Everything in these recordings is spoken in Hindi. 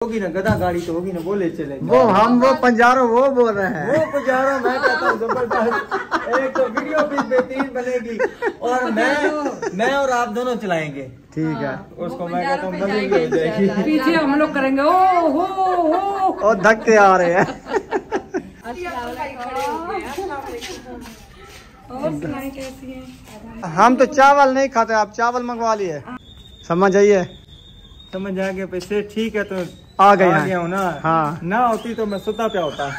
होगी ना गधा गाड़ी तो होगी ना, वो ले चलेंगे। वो हम वो पंजारो वो बोल रहे हैं, वो पंजारो मैं कहता हूँ जबरदस्त। एक तो वीडियो भी बेहतरीन बनेगी और मैं और आप दोनों चलाएंगे। ठीक है, उसको मैं कहता हूँ मजे भी हो जाएगी। पीछे हम लोग करेंगे ओ हो और धक्के आ रहे हैं। कैसी है? हम तो चावल नहीं खाते, आप चावल मंगवा लिए। समझ आइए, समझ आ गया पैसे। ठीक है तो आ गए गया हूँ ना। हाँ ना होती तो मैं सुता पे होता।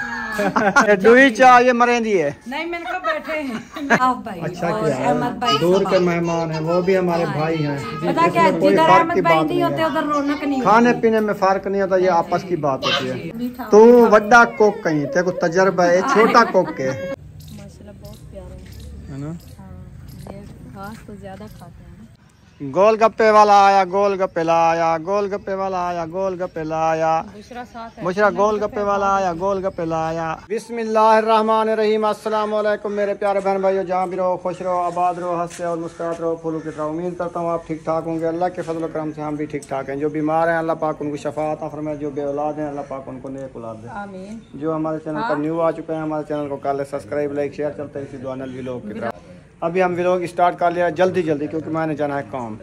डुई चाह ये मरेंदी है। नहीं मैंने कहा बैठे हैं आप भाई अच्छा और किया, अहमद भाई दूर के मेहमान हैं, वो भी हमारे भाई हैं। पता क्या है, कोई जिधर फर्क अहमद की भाई बात नहीं होते उधर रौनक नहीं खाने पीने में फर्क नहीं होता, ये आपस की बात होती है। तू वड्डा कोक कहीं तेरे को तजर्बा है, छोटा कोक के माशाल्लाह बहुत प्यारा है ना। ये घास तो ज्यादा खाते हैं। गोलगप्पे वाला आया, गोलगप्पे लाया, गोलगप्पे वाला आया, गोलगप्पे लाया। दूसरा साथ है मुशरा गोलगप्पे वाला आया, गोलगप्पे लाया। बिस्मिल्लाहिर्रहमानिर्रहीम। अस्सलाम वालेकुम मेरे प्यारे बहन भाइयों, जहाँ भी रहो खुश रहो, आबाद रहो, हंसते और मुस्कुराते रहो, फूलों की तरह। उम्मीद करता हूँ आप ठीक ठाक होंगे। अल्लाह के फजल करम से हम भी ठीक ठाक हैं। जो बीमार हैं अल्लाह पाक उनको शफा अता फरमाए, जो बेऔलाद हैं अल्लाह पाक उनको नेक औलाद दे। आमीन। जो हमारे चैनल पर न्यू आ चुके हैं, हमारे चैनल को कर ले सब्सक्राइब, लाइक शेयर, चलते हैं इसी दुआनल व्लॉग की तरफ। अभी हम व्लॉग स्टार्ट कर लिया जल्दी जल्दी, क्योंकि मैंने जाना है काम।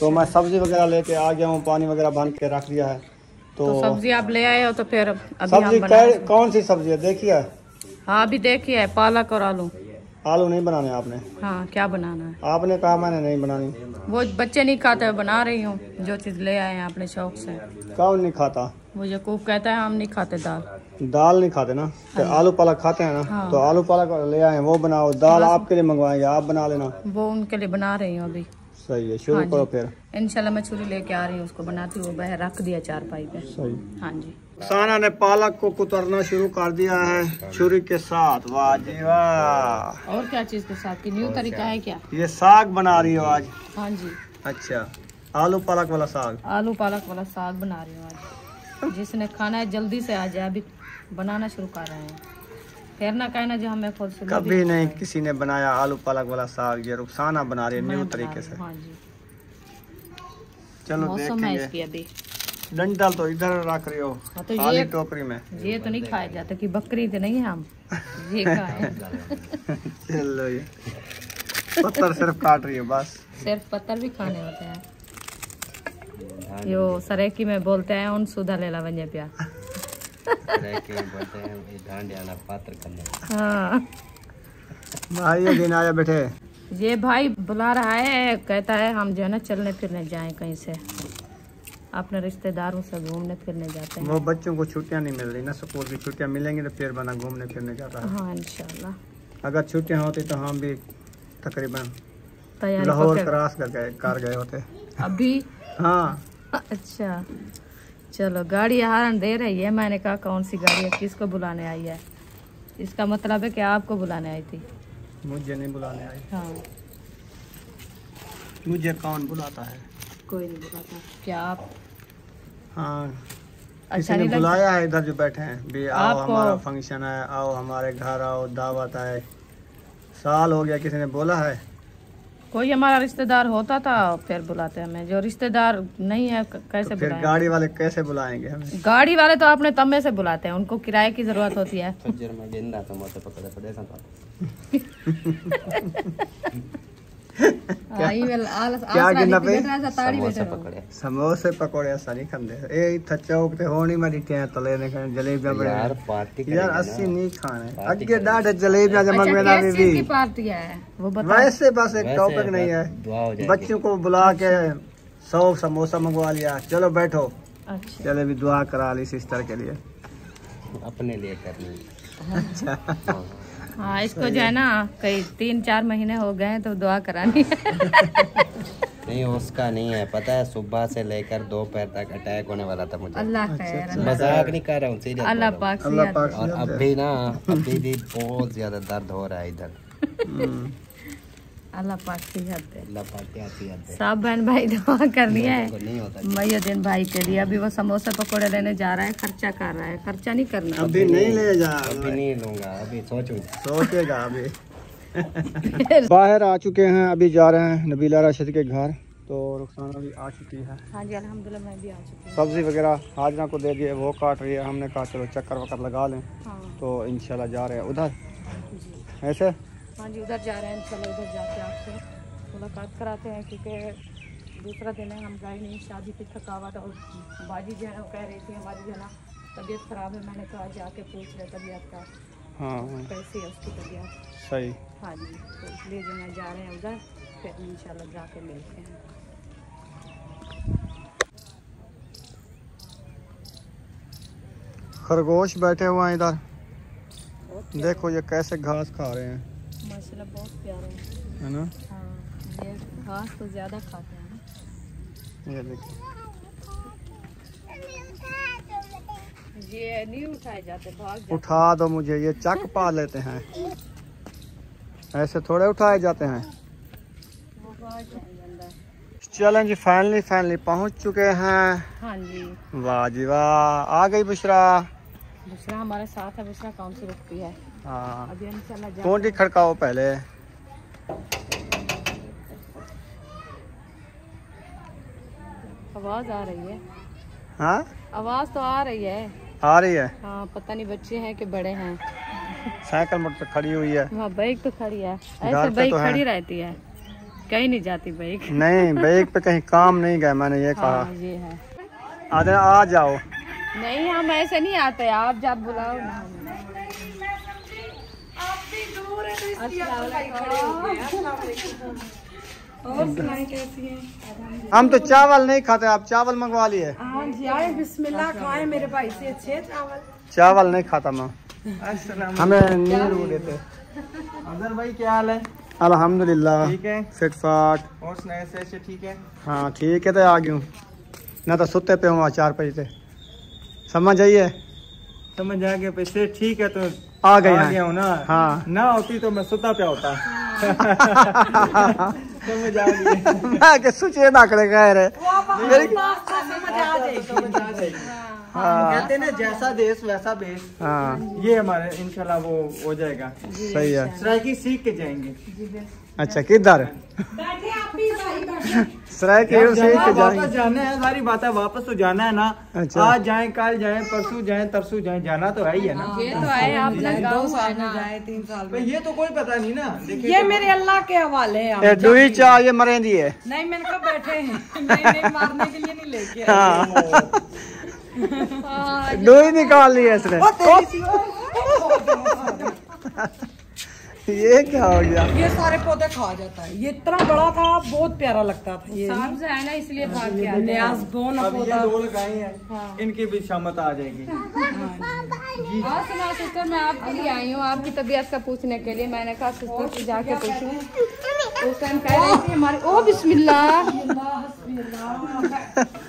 तो मैं सब्जी वगैरह लेके आ गया हूँ, पानी वगैरह भर के रख दिया है। तो सब्जी आप ले आए हो तो फिर अभी सब्जी हम बना। कौन सी सब्जी है देखिए? हाँ अभी देखिए, पालक और आलू। आलू नहीं बनाने आपने? हाँ क्या बनाना है? आपने कहा मैंने नहीं बनानी। वो बच्चे नहीं खाते, बना रही हूँ जो चीज ले आए हैं अपने शौक से। कौन नहीं खाता? मुझे खूब कहता है हम नहीं खाते दाल। दाल नहीं खाते ना? तो आलू पालक खाते हैं ना? हाँ। तो आलू पालक ले आए वो बनाओ। दाल आपके लिए मंगवाएंगे, आप बना लेना। वो उनके लिए बना रही हूँ अभी। सही है, शुरू हाँ करो जी। फिर। इंशाल्लाह मैं छुरी लेके आ रही हूँ, उसको बनाती हूँ। वो बह रख दिया चारपाई पे। सही। हाँ जी। साना ने पालक को कुतरना शुरू कर दिया है छुरी के साथ। वाह जी वाह। और क्या चीज के साथ की न्यू तरीका है क्या? ये साग बना रही हो आज? हाँ जी, अच्छा, आलू पालक वाला साग। आलू पालक वाला साग बना रही हूँ आज। जिसने खाना है जल्दी से आ जाए, अभी बनाना शुरू कर रहे हैं। फिर ना कहना जो हमें खुद से कभी नहीं किसी ने बनाया आलू पालक वाला साग। ये रुखसाना बना रही है न्यू तरीके से। हाँ जी, चलो मौसम है देखेंगे। इसकी अभी। डंडल तो इधर रख रही हो हाँ तो खाली ये टोकरी में। ये तो नहीं खाया जाता कि बकरी तो नहीं है हम ये खाए। चलो ये पत्थर सिर्फ काट रही हो बस। सिर्फ पत्थर भी खाने होते हैं। यो सरेकी में बोलते हैं उन सुधा लेला बने प्या। हाँ भाई ये दिन आया बैठे। ये भाई बुला रहा है, कहता है हम जो है ना चलने फिरने जाएं कहीं से, अपने रिश्तेदारों से घूमने फिरने जाते हैं। वो बच्चों को छुट्टियां नहीं मिल रही ना, स्कूल की छुट्टियां मिलेंगी तो फिर बना घूमने फिरने जाता है। हाँ इंशाल्लाह अगर छुट्टियां होती तो हम भी तकरीबन तैयारी लाहौर क्रॉस कर गए होते अभी। हाँ अच्छा चलो, गाड़ी हॉर्न दे रही है। मैंने कहा कौन सी गाड़ी है, किसको बुलाने आई है? इसका मतलब है कि आपको बुलाने आई थी। मुझे नहीं बुलाने आई। हाँ मुझे कौन बुलाता है? कोई नहीं बुलाता। क्या आप हाँ अच्छा किसी ने नहीं लगता? बुलाया है इधर जो बैठे हैं भी, आओ आपको- हमारा फंक्शन है, आओ हमारे घर आओ, दावत है। साल हो गया किसी ने बोला है? कोई हमारा रिश्तेदार होता था फिर बुलाते हमें, जो रिश्तेदार नहीं है कैसे तो फिर बुलाएं? गाड़ी वाले कैसे बुलाएंगे हमें? गाड़ी वाले तो अपने तम्मे से बुलाते हैं, उनको किराए की जरूरत होती है। क्या गिनना पे? समोसे पकौड़े ऐसा नहीं खाते। ए इत्था चौक ते होनी में डिठे हैं तले ने जलेबियां बड़े यार 80 नहीं खाने अगे डाढ़े जलेबियां जमा में ना किस चीज की बीबी। पार्टी है वो बताओ। वैसे बस एक टॉपिक नहीं है, बच्चों को बुला के 100 समोसा मंगवा लिया, चलो बैठो। अच्छा चले भी दुआ करा ली सिस्टर के लिए, अपने लिए करनी। अच्छा हाँ, इसको जो है ना कई 3-4 महीने हो गए हैं तो दुआ करानी है। नहीं उसका नहीं है, पता है सुबह से लेकर दोपहर तक अटैक होने वाला था मुझे। अल्लाह खैर, मजाक नहीं कर रहा हूँ, सीरियस अल्लाह बोल रहा पाक अल्लाह से पाक हूँ। और अभी ना अभी भी बहुत ज्यादा दर्द हो रहा है इधर। अल्लाह पाक की हद है। अल्लाह पाक की आती है। सब बहन भाई दुआ करनी है नहीं होता। मईउद्दीन भाई के लिए। अभी वो समोसे पकौड़े लेने जा रहा है, खर्चा कर रहा है। खर्चा नहीं करना। अभी नहीं ले जा, अभी नहीं लूंगा, अभी सोचेगा अभी। बाहर आ चुके हैं, अभी जा रहे हैं नबीला राशिद के घर। तो रुखसाना भी आ चुकी है। हाँ जी अल्हम्दुलिल्लाह मैं भी आ चुकी हूँ। सब्ज़ी वगैरह हाजरा को दे दिए, वो काट रही है। हमने कहा चलो चक्कर वक्कर लगा लें। हाँ तो इंशाल्लाह जा रहे हैं उधर जी। ऐसे। हाँ जी उधर जा रहे हैं, चलो उधर जाके आपसे मुलाकात कराते हैं, क्योंकि दूसरा दिन है, हम गए नहीं, शादी की थकावट। और बाजी जो है वो कह रही थी हमारी जो है ना तबीयत ख़राब है। मैंने कहा जाके पूछ रहे तबीयत का हाँ कैसी है उसकी तबीयत। सही। हाँ जी तो इसलिए जो है जा रहे हैं उधर, फिर इंशाल्लाह जाके मिलते हैं। खरगोश बैठे हुए हैं इधर, देखो ये कैसे घास खा रहे हैं, माशाल्लाह बहुत प्यारे हैं, है ना। हाँ ये घास तो ज़्यादा खाते हैं ना। ये देखिए ये नहीं उठाए जाते, भाग जाते। उठा दो मुझे, ये चक पा लेते हैं, ऐसे थोड़े उठाए जाते हैं। वो भाग जाएंगे अंदर। चलें जी फाइनली पहुंच चुके हैं। हाँ जी वाह जी वाह, आ गई बुशरा। दूसरा हमारे साथ है, दूसरा कौन सी रुकती है हाँ अभी इंशाल्लाह जा। कौन सी खड़काओ पहले। आवाज़ आ रही है। हाँ आवाज़ तो आ रही है। आ रही है। हाँ पता नहीं बच्चे हैं कि बड़े हैं। साइकिल मोड़ पे खड़ी हुई है। वहाँ बाइक तो खड़ी है, घर ऐसे पे बाइक तो है। खड़ी रहती है, कहीं नहीं जाती बाइक। नहीं बाइक पे कहीं काम नहीं गए, मैंने ये कहा। हाँ ये है। आधे आ जाओ। नहीं हम ऐसे नहीं आते, आप जब बुलाओ ना। और सुनाई कैसी है? हम तो चावल नहीं खाते, आप चावल मंगवा लिए। हाँ जी आए बिस्मिल्लाह खाए मेरे भाई से अच्छे चावल। चावल नहीं खाता मैं, हमें नींद वो देते। अफजल भाई क्या हाल है? अल्हम्दुलिल्लाह ठीक है। फिट फाट। और सुनाए से ठीक है? हाँ ठीक है, तो आ गई हूँ ना, तो सुते पे हूँ 4 बजे। समझ आइए। समझ आ गया पैसे, ठीक है तो आ गए हैं। गया हूँ ना। हाँ ना होती तो मैं सुता पे होता। समझ आ गई। मैं के सुचे ना करे कह रहे। हाँ कहते ना जैसा देश वैसा बेस। हाँ ये हमारे इंशाल्लाह वो हो जाएगा। सही है। सराइकी सीख के जाएंगे। अच्छा किधर सराय के जब सीख के वापस जाएंगे। जाना है, सारी बात है, वापस तो जाना है ना। अच्छा। आज जाए, कल जाए, परसों जाए, तरसों जाए, जाना तो है ही है ना। ये तो है, आप गाँव आना। 3 साल पर ये तो कोई पता नहीं ना। देखिए ये मेरे अल्लाह के हवाले है। ये डुई चाह ये मरेंदी है। नहीं मैंने कहा बैठे हैं, नहीं मारने के लिए नहीं लेके आए। हाँ डुई निकाल ली है इसने। ये क्या हो गया? ये सारे पौधे खा जाता है। ये इतना बड़ा था, बहुत प्यारा लगता था। ये सब्ज है ना इसलिए भाग के आते हैं। न्याज बोन अब ये पौधा। 2 लगाए हैं, इनकी भी शामत आ जाएगी। और सुना सिस्टर, मैं आपके लिए आई हूँ आपकी तबीयत का पूछने के लिए। मैंने कहा सिस्टर से जाके पूछूं। उस टाइम कह रही थी हमारी ओ बिस्मिल्लाह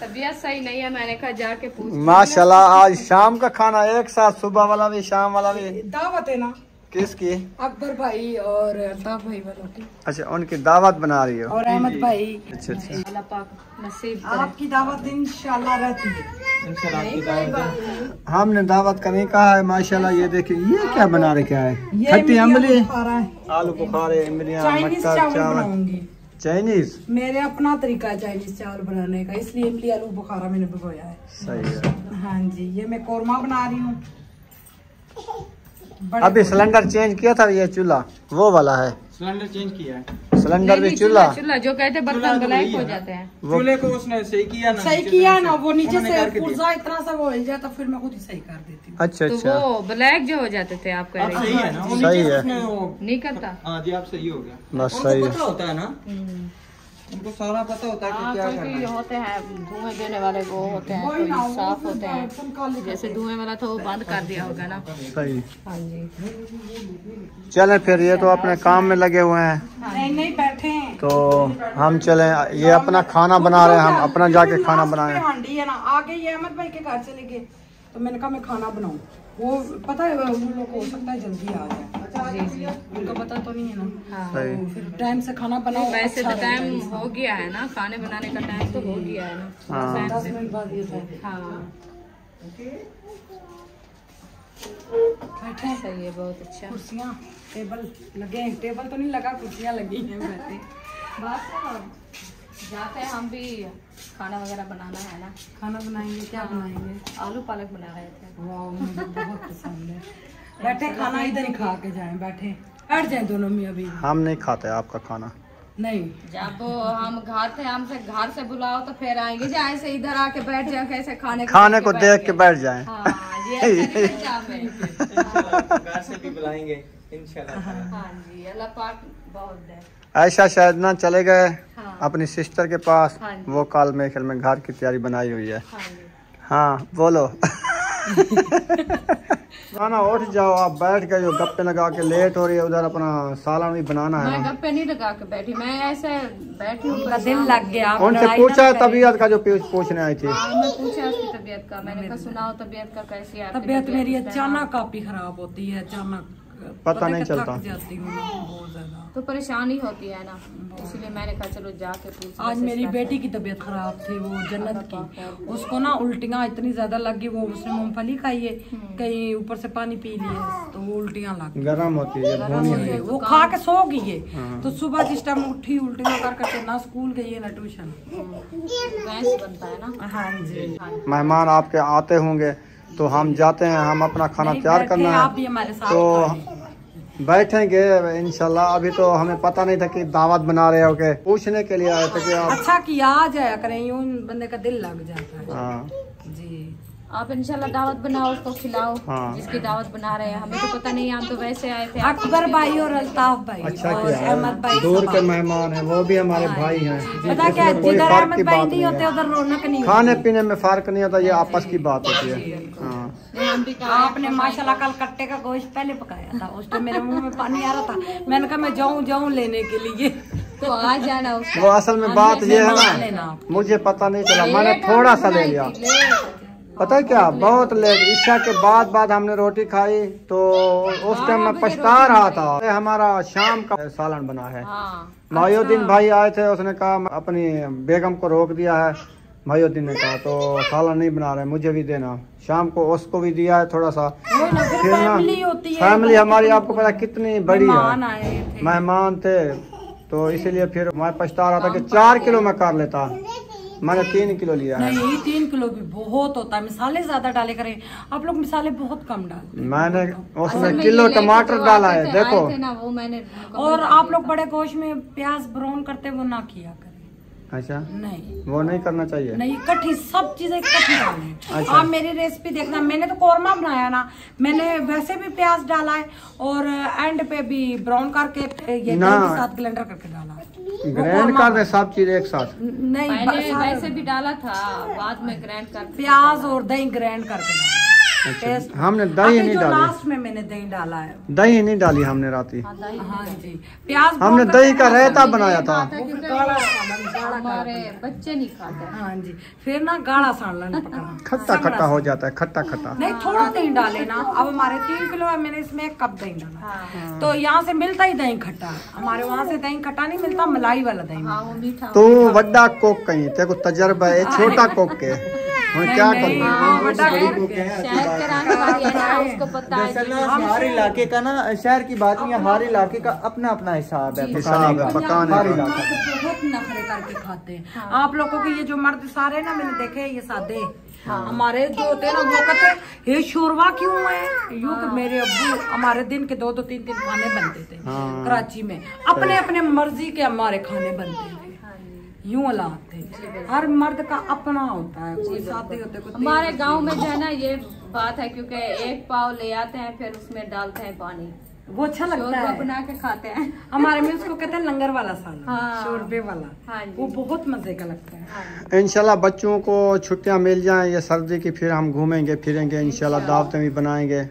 तबीयत सही नहीं है, मैंने कहा जाके पूछ। माशाल्लाह आज शाम का खाना एक साथ, सुबह वाला भी शाम वाला भी। दावत है ना किसकी? अकबर भाई और अल्ताफ भाई वालों की, अच्छा उनकी दावत बना रही हो। और अहमद भाई। अच्छा अच्छा। अल्लाह पाक नसीब करे। आपकी दावत इंशाल्लाह रहती है। इंशाल्लाह आपकी दावत। हमने दावत का नहीं कहा है। माशाल्लाह ये देखिए ये क्या बना रखे है, ये खट्टी अम्बली, बुखारा है। आलू बुखारे, इमलियां, चाइनीज मटर, चावल चावल। बनाऊंगी। चाइनीज मेरे अपना तरीका है चाइनीज चावल बनाने का, इसलिए इमली आलू बुखारा मैंने भिगोया है। सही है। हाँ जी ये मैं कोरमा बना रही हूँ। अभी सिलेंडर चेंज किया था, ये चूल्हा वो वाला है। सिलेंडर चेंज किया है। सिलेंडर भी चूल्हा। चूल्हा जो कहते बर्तन ब्लैक हो जाते हैं। चूल्हे को उसने सही किया ना। सही किया ना, वो नीचे उन्होंने से करके दिया। पुर्जा इतना सा वो हिल जाता, फिर मैं खुद ही सही कर देती हूँ। अच्छा तो अच्छा वो ब्लैक जो हो जाते थे आप कह अब रहे सही है ना, वो सही नीचे है। उसने वो। नहीं करता। हाँ जी आप सही हो गया। बस उनको सही है। पता होता है ना, उनको सारा पता होता है कि क्या करना क्योंकि है। होते हैं धुएं देने वाले, वो होते हैं कोई साफ होते हैं। जैसे धुएं वाला था वो बंद कर दिया होगा ना। सही। हाँ जी चले फिर, ये तो अपने काम में लगे हुए हैं, नहीं नहीं बैठे हैं। तो हम चले। ये अपना खाना बना रहे हैं, हम अपना जाके खाना बनाए। हांडी है ना, आगे ये अहमद भाई के घर चले गए, तो मैंने कहा मैं खाना बनाऊं। वो पता है वो लोग हो सकता है जल्दी आ जाए, उनको पता तो नहीं है ना। हाँ सही। फिर टाइम से खाना बनाओ। वैसे तो अच्छा टाइम रहता है। हो गया है ना, खाने बनाने का टाइम तो हो गया है ना। हाँ 10 मिनट बाद ये था। हाँ बैठे हैं। सही है, बहुत अच्छा। कुर्सियाँ टेबल लगे हैं, टेबल तो नहीं लगा, कुर्सियाँ लगी हैं बैठे। बस जाते हैं हम भी, खाना वगैरह बनाना है ना। खाना बनाएंगे, क्या बनाएंगे? आलू पालक बना रहे थे। वाह, मुझे बहुत पसंद है। बैठे खाना इधर ही खा के जाएं, बैठे बैठ जाएं दोनों मियां बीवी। हम नहीं खाते आपका खाना। नहीं, जब हम घर थे, हमसे घर से बुलाओ तो फिर आएंगे, जहाँ से इधर आके बैठ जाए, कैसे खाने को देख के बैठ जाएं। हाँ, ये अच्छा नहीं इंशाल्लाह घर से भी बुलाएंगे इंशाल्लाह। हाँ जी, अल्लाह पाक बहुत दे। ऐसा शायद ना चले गए हाँ। अपनी सिस्टर के पास। हाँ जी। वो काल में खेल में घर की तैयारी बनाई हुई है। हाँ जी। हाँ बोलो। ना उठ जाओ, आप बैठ गए हो, गप्पे लगा के लेट हो रही है, उधर अपना सालन भी बनाना है। मैं गप्पे नहीं लगा के बैठी, मैं ऐसे बैठी हूँ, उनका दिल लग गया। उनसे पूछा तबीयत का, जो पूछने आई थी। मैं पूछा उसकी तबीयत का, मैंने कहा सुनाओ तबीयत का कैसी है? तबीयत मेरी अचानक काफी खराब होती है, अचानक पता नहीं चलता। थक जाती हूँ बहुत ज्यादा, तो परेशानी होती है ना, इसलिए मैंने कहा चलो जाके पूछ। आज मेरी बेटी की तबीयत खराब थी, वो जन्नत की, उसको ना उल्टियाँ इतनी ज्यादा लगी, वो उसने मूंगफली खाई है, कहीं ऊपर से पानी पी लिया, तो वो उल्टियाँ लग गई। गर्म होती है, वो खा के सो गई है। तो सुबह जिस टाइम उठी उल्टियाँ कर करके, ना स्कूल गई है ना ट्यूशन। गैस बनता है ना। हाँ जी। मेहमान आपके आते होंगे तो हम जाते हैं, हम अपना खाना तैयार करना है, आप भी हमारे साथ तो बैठेंगे इंशाल्लाह। अभी तो हमें पता नहीं था कि दावत बना रहे हो के, पूछने के लिए आए थे कि आप। अच्छा किया, आ जाया करें, यूं बंदे का दिल लग जाता है। हाँ जी, आप इंशाल्लाह दावत बनाओ, उसको खिलाओ। हाँ। जिसकी दावत बना रहे हैं, हमें तो पता नहीं, हम तो वैसे आए थे। अकबर भाई और अल्ताफ भाई अच्छा और किया अहमद भाई, दूर के मेहमान हैं, वो भी हमारे भाई हैं। पता क्या है, कोई जिधर फर्क अहमद की भाई बात नहीं होते उधर रौनक नहीं खाने पीने में फर्क नहीं होता, ये आपस की बात होती है। हाँ हम भी कहा आपने माशाल्लाह कल कट्टे का गोश्त पहले पकाया था, उस टाइम मेरे मुंह में पानी आ रहा था, मैंने कहा मैं जाऊं लेने के लिए। तो आ जाना उसको। वो असल में बात ये है ना, मुझे पता नहीं चला, मैंने थोड़ा सा ले लिया। पता है क्या, बहुत लेट ईशा के बाद हमने रोटी खाई, तो उस टाइम मैं पछता रहा था। हमारा शाम का सालन बना है। मायोद्दीन भाई आए थे, उसने कहा अपनी बेगम को रोक दिया है, मायोद्दीन ने कहा तो सालन नहीं बना रहे, मुझे भी देना। शाम को उसको भी दिया है थोड़ा सा। फिर ना फैमिली हमारी आपको पता कितनी बड़ी है, मेहमान थे, तो इसीलिए फिर मैं पछता रहा था कि 4 किलो में कर लेता, मैंने 3 किलो लिया है। नहीं 3 किलो भी बहुत होता है, मिसाले ज्यादा डाले करें, आप लोग मिसाले बहुत कम डालते हैं। मैंने उसमें किलो टमाटर डाला है, देखो। वो मैंने और आप लोग बड़े गोश्त में प्याज ब्राउन करते वो ना किया करें। अच्छा, नहीं वो नहीं करना चाहिए। नहीं, इकट्ठी सब चीजें इकट्ठी डालें। अच्छा। आप मेरी रेसिपी देखना, मैंने तो कोरमा बनाया ना, मैंने वैसे भी प्याज डाला है और एंड पे भी ब्राउन करके ये दही के साथ ग्राइंडर करके डाला है। ग्राइंड कर दे सब चीज एक साथ। नहीं, मैंने वैसे भी डाला था, बाद में ग्राइंड कर प्याज और दही ग्राइंड करके डाला। अच्छा, हमने दही नहीं डाली, लास्ट में मैंने दही डाला है। दही नहीं डाली हमने राती। हाँ जी, प्याज हमने दही का रायता बनाया था। हमारे बच्चे नहीं खाते। हाँ जी, फिर ना गाढ़ा सालन पकाना, खट्टा खट्टा हो जाता है, खट्टा खट्टा। नहीं थोड़ा दही डाले ना। अब हमारे 3 किलो है, मैंने इसमें 1 कप दही डाला। तो यहाँ से मिलता ही दही खट्टा, हमारे वहाँ से दही खट्टा नहीं मिलता, मलाई वाला दही। हाँ वो मीठा। तो वड्डा कोक कहीं तेरे को तजर्बा है, छोटा कोक के हम क्या करें। शहर के रहने वाली है ना, उसको पता है। हर इलाके का ना, शहर की बात नहीं है, हर इलाके का अपना अपना हिसाब है पकाने का। बहुत नखरे करके खाते हैं आप लोगों के। ये जो मर्द सारे ना मैंने देखे ये सादे, हमारे जो होते हैं ना वो कहते ये शोरवा क्यों है, यूं कि मेरे अब्बू हमारे दिन के 2-2 3-3 खाने बनते थे कराची में, अपने अपने मर्जी के हमारे खाने बनते थे, यूं हालात थे। हर मर्द का अपना होता है, कोई शादी होते कोई। हमारे गांव में जो है ना ये बात है, क्योंकि 1 पाव ले आते हैं, फिर उसमें डालते हैं पानी, वो अच्छा लगता है, बना के खाते हैं। हमारे में उसको कहते हैं लंगर वाला सालन। हाँ। शोरबे वाला। हाँ जी। वो बहुत मजे का लगता है। इंशाल्लाह बच्चों को छुट्टियां मिल जाएं ये सर्दी की, फिर हम घूमेंगे फिरेंगे इंशाल्लाह, दावतें भी बनाएंगे,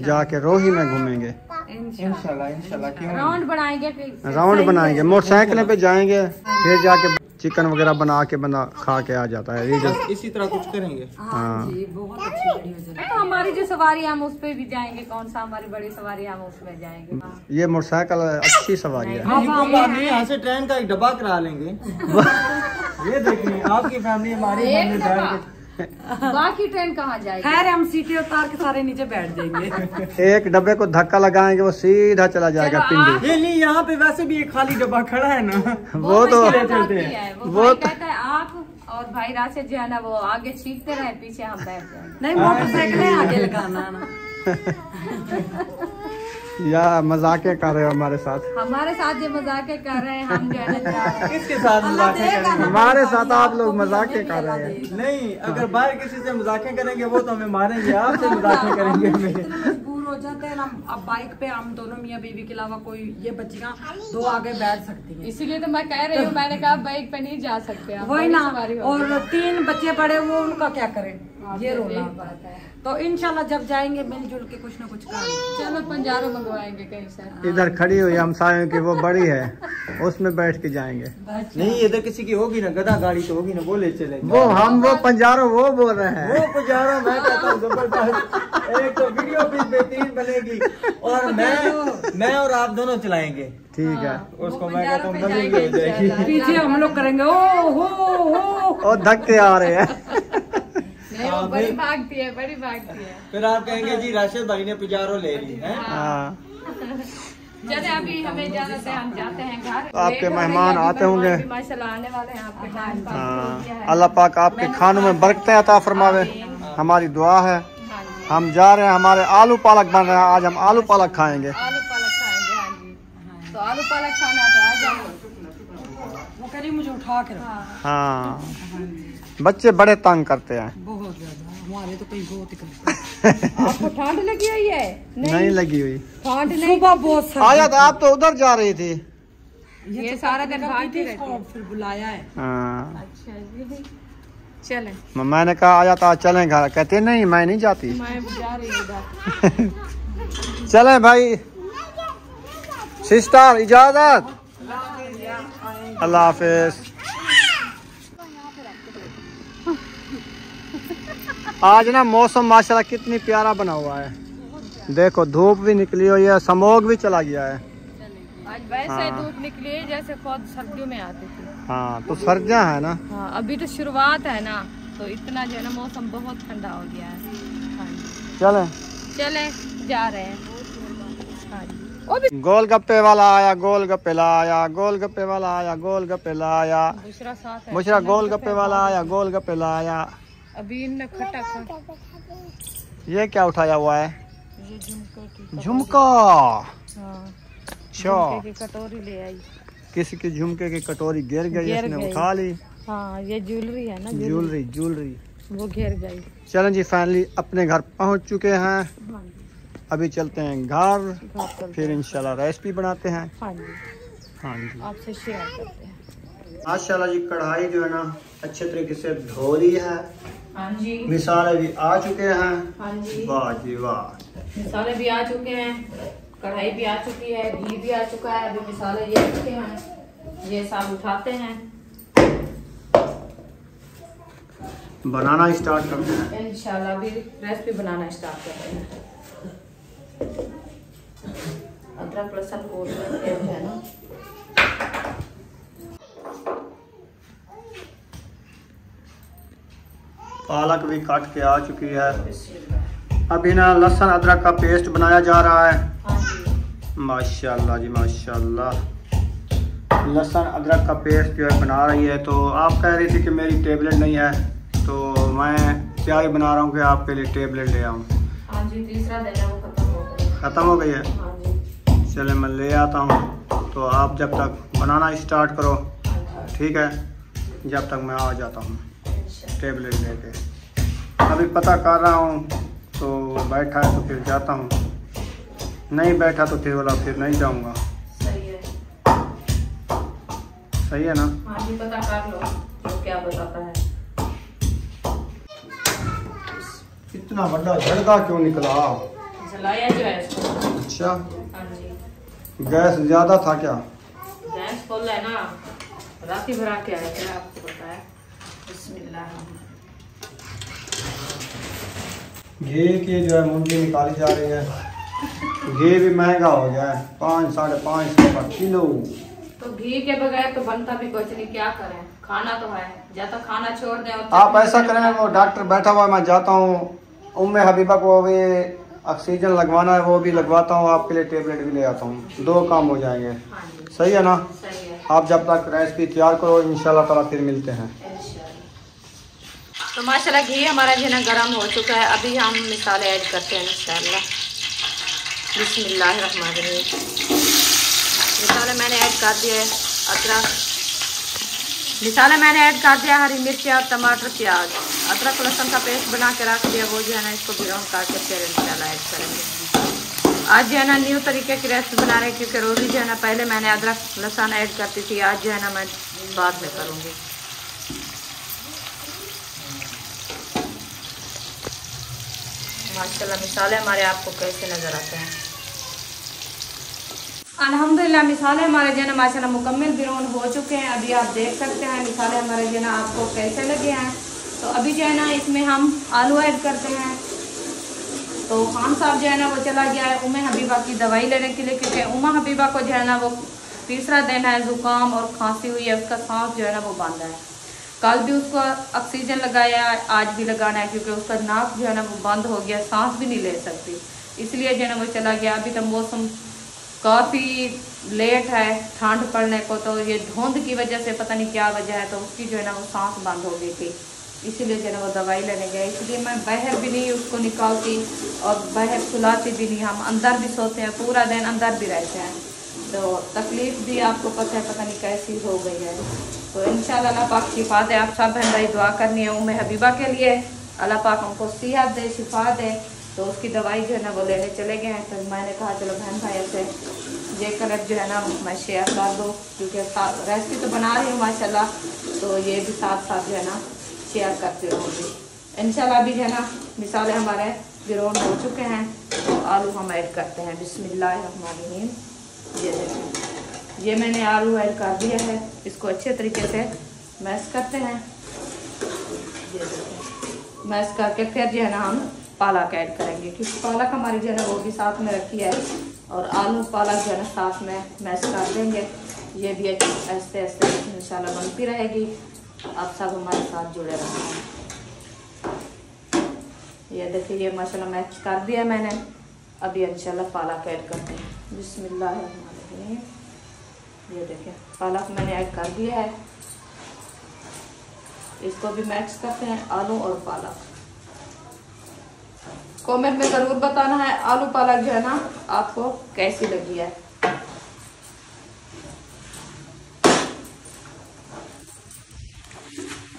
जाके रोही में घूमेंगे इंशाल्लाह। इंशाल्लाह क्यों राउंड बनाएंगे, राउंड बनाएंगे, मोटरसाइकिलें पे जाएंगे, फिर जाके चिकन वगैरह बना के बंदा खा के आ जाता है। इसी तरह कुछ करेंगे। हाँ जी, बहुत अच्छी वीडियो है। तो हमारी जो सवारी है हम उस पे भी जाएंगे, कौन सा हमारी बड़ी सवारी है हम उसमें जाएंगे। ये मोटरसाइकिल अच्छी सवारी है। नहीं, यहाँ से ट्रेन का एक डब्बा करा लेंगे। ये देखिए आपकी फैमिली हमारी फैमिली बैठ के बाकी ट्रेन कहाँ जाएगी? खैर हम सीटें उतार के सारे नीचे बैठ जाएंगे। एक डब्बे को धक्का लगाएंगे वो सीधा चला जाएगा पिंडी। ये नहीं, यहाँ पे वैसे भी एक खाली डब्बा खड़ा है ना, वो तो चलते हैं। वो वो भाई कहता है आप और भाई राशिद जो है ना वो आगे छींकते रहे, पीछे हम बैठ जाएंगे। नहीं मोटरसाइकिलें आगे लगाना ना। या मजाके कर रहे हो हमारे साथ? हमारे साथ जो मजाके कर रहे हैं हम जो है ना जा रहे हैं। किसके साथ मजाके करेंगे? हमारे साथ आप लोग मजाके कर रहे हैं। नहीं, अगर बाहर किसी से मजाके करेंगे वो तो हमें मारेंगे, आपसे मजाके करेंगे हमें। मजबूर हो जाते हैं ना। अब बाइक पे हम दोनों मियाँ बीवी के अलावा कोई ये बच्चियां दो आगे बैठ सकती हैं। इसीलिए तो मैं कह रही हूँ, मैंने कहा बाइक पे नहीं जा सकते आप, वही ना। बड़ी सवारी होगी। और 3 बच्चे पड़े वो उनका क्या करें, ये फिर रोना यही बात है। तो इंशाल्लाह जब जाएंगे मिलजुल के कुछ ना कुछ काम। चलो पंजारो मंगवाएंगे कहीं से। इधर खड़ी हुई हमसायों की वो बड़ी है, उसमें बैठ के जाएंगे। नहीं, इधर किसी की होगी ना, गधा गाड़ी तो होगी ना, वो ले चलेंगे। वो पंजारो वो बोल रहे हैं। वो पंजारा मैं कहता हूँ जबरदस्त, एक तो वीडियो भी बेहतरीन बनेगी और मैं और आप दोनों चलाएंगे। ठीक है। उसको मैं कहता हूँ मजे की हो जाएगी। पीछे हम लोग करेंगे ओ हो। और धक्के आ रहे हैं। नहीं, वो बड़ी भागती है, बड़ी भागती है। फिर आप कहेंगे जी राशिद भाई ने पंजारो ले ली है। हाँ। चले अभी हमें जाना है, हम जाते हैं घर। तो आपके मेहमान आते होंगे। माशाल्लाह आने वाले हैं आपके टाइम पर। हाँ, अल्लाह पाक आपके खानों में बरकतें अता फरमावे, हमारी दुआ है। हम जा रहे हैं, हमारे आलू पालक बन रहे हैं, आज हम आलू पालक खाएंगे। आलू पालक खाएंगे। हाँ जी, तो आलू पालक खाना तो आ जाओ। वो करी मुझे उठा के हाँ, बच्चे बड़े तंग करते हैं। बहुत ज्यादा, हमारे तो कोई बहुत ही कम। आपको ठंड लगी हुई है? नहीं लगी हुई। ठंड नहीं, सुबह बहुत आया था, आप तो उधर जा रही थी। ये सारा दिन भागती रहती है। फिर बुलाया है। हाँ, अच्छा जी, चले। मैंने कहा आया था चलें घर, कहते नहीं मैं नहीं जाती। मैं जा रही हूँ इधर। चलें भाई। सिस्टर इजाजत, अल्लाह हाफिज। आज ना मौसम माशाल्लाह कितनी प्यारा बना हुआ है। देखो धूप भी निकली हुई है, समोग भी चला गया है। आज वैसे धूप निकली है जैसे खुद सर्दियों में आती थी। हाँ, तो सर्दियाँ है ना। हाँ, अभी तो शुरुआत है ना, तो इतना जो है ना मौसम बहुत ठंडा हो गया है। हाँ जी, चलें। चले जा रहे हैं। हाँ जी, वो भी गोलगप्पे वाला आया, गोलगप्पे लाया, गोलगप्पे वाला आया, गोलगप्पे लाया। दूसरा साथ है। मुझरा गोलगप्पे वाला आया, गोलगप्पे लाया। अभी इनने खट्टा खा। ये क्या उठाया हुआ है? ये झुमके की झुमका। हाँ, अच्छा, झुमके की कटोरी ले आई। किसी की झुमके की कटोरी गिर गई, गिर इसने गई। उठा ली। हाँ, ये ज्वेलरी है ना, ज्वेलरी वो गिर गई। चलें जी, फाइनली अपने घर पहुंच चुके हैं। हाँ जी, अभी चलते हैं घर, घर चलते फिर हैं। इंशाल्लाह रेसिपी बनाते हैं। हाँ जी, हाँ जी, आपसे शेयर करते हैं। माशाल्लाह जी कढ़ाई जो है ना अच्छे तरीके से धो ली है। हाँ जी, मिसाले भी आ चुके हैं। हाँ जी, वाह जी वाह। मिसाले भी आ चुके हैं, कढ़ाई भी आ चुकी है, घी भी आ चुका है। अभी मिसाले ये चुके हैं, ये सब उठाते हैं, बनाना स्टार्ट करते हैं। इंशाल्लाह भी रेसिपी बनाना स्टार्ट करते हैं। अदरक लहसुन को है ना, पालक भी काट के आ चुकी है। अभी ना लहसुन अदरक का पेस्ट बनाया जा रहा है। हाँ जी, माशाल्लाह जी माशाल्लाह, लहसुन अदरक का पेस्ट जो है बना रही है। तो आप कह रही थी कि मेरी टेबलेट नहीं है, तो मैं तैयारी बना रहा हूँ कि आपके लिए टेबलेट ले आऊँ। हाँ जी, तीसरा दिन है वो खत्म हो गया। ख़त्म हो गई है? हाँ जी, चले मैं ले आता हूँ, तो आप जब तक बनाना स्टार्ट करो, ठीक है? जब तक मैं आ जाता हूँ टेबलेट लेके। अभी पता कर रहा हूँ, तो बैठा है तो फिर जाता हूँ, नहीं बैठा तो फिर वाला फिर नहीं जाऊँगा। सही है। सही है ना? हाँ जी, पता कर लो तो क्या बताता है। इतना बड़ा झटका क्यों निकला? जलाया जो है इसको। अच्छा, हाँ जी, गैस ज़्यादा था क्या? गैस फुल है ना, राती भरा के आया क्या आपको पता है। बिस्मिल्लाह। घी की जो है मुंडी निकाली जा रही है। घी भी महंगा हो गया है, 500 साढ़े 500 का किलो। तो घी के बगैर तो बनता भी कुछ नहीं, क्या करें, खाना तो है, या तो खाना छोड़ दे। आप ऐसा करें, वो डॉक्टर बैठा हुआ है, मैं जाता हूँ, उम्मे हबीबा को भी ऑक्सीजन लगवाना है, वो भी लगवाता हूँ, आपके लिए टेबलेट भी ले आता हूँ, 2 काम हो जाएंगे। सही है ना? सही है। आप जब तक रेसिपी तैयार करो, इंशाल्लाह ताला फिर मिलते हैं। तो माशाल्लाह घी हमारा जो है ना गर्म हो चुका है। अभी हम मिसाले ऐड करते हैं इंशाल्लाह। बिस्मिल्लाहिर्रहमानिर्रहीम। मिसाले मैंने ऐड कर दिया है, अदरक, मिसाले मैंने ऐड कर दिया हरी मिर्च और टमाटर, प्याज, अदरक लहसुन का पेस्ट बना के रख दिया, वो जो है ना इसको ब्राउन करके फिर इंशाल्लाह ऐड करेंगे। आज जो है ना न्यू तरीके की रेसिपी बना रहे हैं, क्योंकि रोज़ी जो है ना पहले मैंने अदरक लहसुन ऐड करती थी, आज जो है ना मैं बाद में करूँगी। माशाल्लाह मिसाले हमारे आपको कैसे नज़र आते हैं? अल्हम्दुलिल्लाह मिसाले हमारे जो है ना माशाल्लाह मुकम्मल ब्राउन हो चुके हैं। अभी आप देख सकते हैं मिसाले हमारे जो है ना आपको कैसे लगे हैं। तो अभी जो है ना इसमें हम आलू ऐड करते हैं। तो खान साहब जो है ना वो चला गया है उम्मे हबीबा की दवाई लेने के लिए, क्योंकि उम्मा हबीबा को जो है ना वो तीसरा दिन है, ज़ुकाम और खांसी हुई है, उसका सांस जो है ना वो बंद है। कल भी उसको ऑक्सीजन लगाया है, आज भी लगाना है, क्योंकि उसका नाक जो है ना वो बंद हो गया, सांस भी नहीं ले सकती, इसलिए जो है ना वो चला गया। अभी तो मौसम काफ़ी लेट है ठंड पड़ने को, तो ये धुंध की वजह से पता नहीं क्या वजह है, तो उसकी जो है ना वो सांस बंद हो गई थी, इसीलिए जो है ना वो दवाई लेने गए। इसलिए मैं बाहर भी नहीं उसको निकालती और बाहर सुलाती भी नहीं, हम अंदर भी सोते हैं, पूरा दिन अंदर भी रहते हैं। तो तकलीफ़ भी आपको पता है, पता नहीं कैसी हो गई है। तो इंशाल्लाह अल्लाह पाक शिफा दे। आप सब बहन भाई दुआ करनी है उम्मे हबीबा के लिए, अल्लाह पाक उनको सेहत दे, शिफा दे। तो उसकी दवाई जो है ना वो लेने चले गए हैं। तो मैंने कहा चलो बहन भाई से ये कलर जो है ना मैं शेयर कर दूँ, क्योंकि रेसिपी तो बना रही हूँ माशाल्लाह, तो ये भी साथ साथ जो है ना शेयर करती रहूँगी इंशाल्लाह। अभी जो है ना मिसाले हमारे ब्राउन हो चुके हैं, तो आलू हम ऐड करते हैं। बिस्मिल्लाहिर्रहमानिर्रहीम। ये देखिए, ये मैंने आलू ऐड कर दिया है, इसको अच्छे तरीके से मैश करते हैं। ये देखिए मैश करके फिर जो है ना हम पालक ऐड करेंगे, क्योंकि पालक हमारी जो है ना वो भी साथ में रखी है, और आलू पालक जो है ना साथ में मैश कर देंगे। ये भी ऐसे ऐसे इंशाल्लाह बनती रहेगी। आप सब हमारे साथ जुड़े रहेंगे। ये देखिए ये माशाल्लाह मैश कर दिया मैंने। अभी इंशाल्लाह पालक ऐड करते हैं। बिस्मिल्लाहिर्रहमानिर्रहीम। ये देखिए पालक मैंने ऐड कर दिया है, इसको भी मैच करते हैं, आलू और पालक। कमेंट में ज़रूर बताना है आलू पालक जो है ना आपको कैसी लगी है।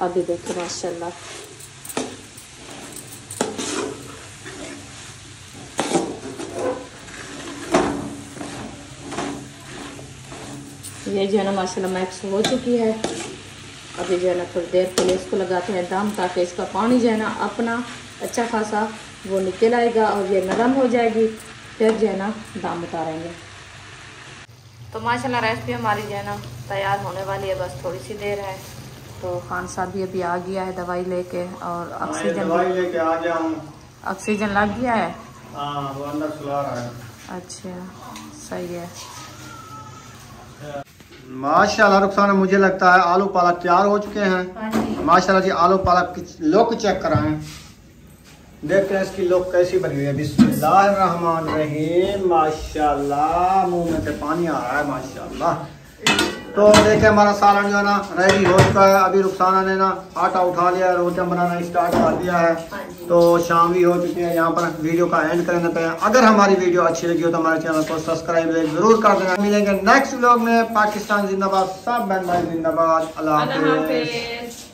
अभी देखिए माशाल्लाह ये जो है ना माशाल्लाह मैक्स हो चुकी है। अभी जो है ना थोड़ी देर के लिए इसको लगाते हैं दम, ताकि इसका पानी जो है ना अपना अच्छा खासा वो निकल आएगा और ये नरम हो जाएगी, फिर जो है ना दम उतारेंगे। तो माशाल्लाह रेसिपी हमारी जो है ना तैयार होने वाली है, बस थोड़ी सी देर है। तो खान साहब भी अभी आ गया है दवाई लेके, और ऑक्सीजन दवाई लेके आ गया हूँ। ऑक्सीजन लग गया है? हाँ, वो अंदर सुला रहा है। अच्छा सही है। माशाल्लाह रुखसाना, मुझे लगता है आलू पालक तैयार हो चुके हैं। माशाल्लाह जी, आलू पालक की लुक चेक कराएं, देखते हैं इसकी लुक कैसी बनी हुई है। बिस्मिल्लाहिर्रहमानिर्रहीम। माशाल्लाह, मुंह में से पानी आ रहा है माशाल्लाह। तो देखिए हमारा सालन जो है ना रेडी हो चुका है। अभी रुखसाना ने ना आटा उठा लिया, रोटियां बनाना स्टार्ट कर दिया है। तो शाम भी हो चुकी है। यहाँ पर वीडियो का एंड करने पे अगर हमारी वीडियो अच्छी लगी हो तो हमारे चैनल को सब्सक्राइब जरूर कर देना। मिलेंगे नेक्स्ट व्लॉग में। पाकिस्तान जिंदाबाद, सब बहन भाई जिंदाबाद। अल्लाह हाफिज़।